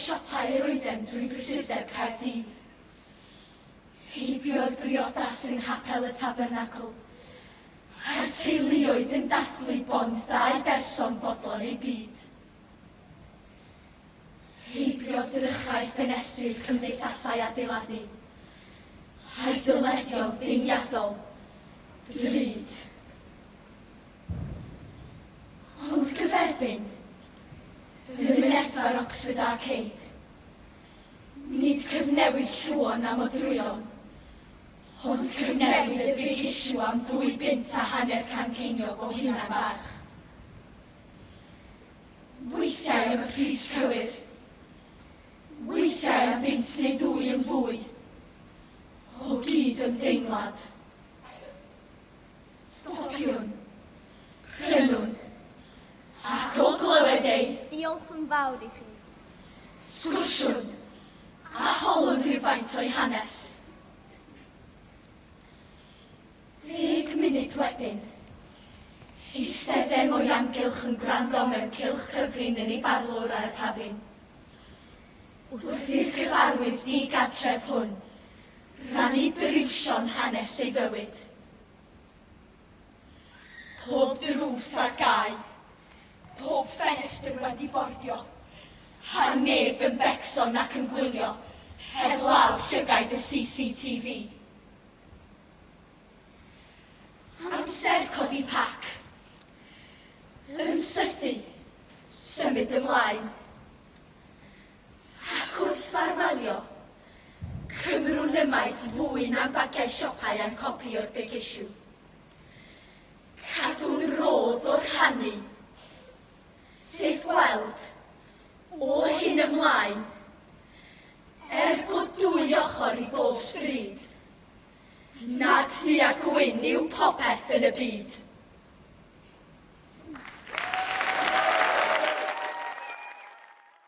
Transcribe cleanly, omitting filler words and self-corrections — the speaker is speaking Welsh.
siopau yr oeddem drwy brysurdeb Caerdydd. Heibio'r briodas yng nghapel y tabernacl, a'r teuluoedd yn dathlu bond dau berson bodlon ei byd. Heibio'r drychau ffenestrir cymdeithasau adeiladu, a'i dyledion deiniadol, drud. Ond gyferbyn, y mynedfa'r Oxford Arcade, nid cyfnewid llwon am odrwyon, ond cyfnewid y bregisiw am ddwy bint a hanner can ceiniog o hunan bach. Weithiau am y pris cywir, weithiau am bint neu ddwy yn fwy, o gyd ymdeimlad. Stopiwn, prynwn, ac o glywed ei. Diolch yn fawr i chi. Sgwrsiwn, a holwn rhywfaint o'i hanes. 10 munud wedyn, eisteddem o'i amgylch yn gwrando mewn cylch cyfrin yn ei barlwr ar y pafin. Wrth i'r cyfarwydd ddigartref hwn, rannu briwsion hanes ei fywyd. Pob drws ar gau, pob ffenestr wedi bordio, a neb yn becson ac yn gwylio, heb law llygaid y CCTV. Amser codi pac, ymsythu, symud ymlaen, ac wrth farwelio, cymrwn ymaith fwy na'n bagiau siopau a'n copi o'r bregisiw. Cadw'n rodd o'r rhannu, sef weld, o hyn ymlaen, bod dwy ochr i bob stryd, nad ni a gwyn yw popeth yn y byd.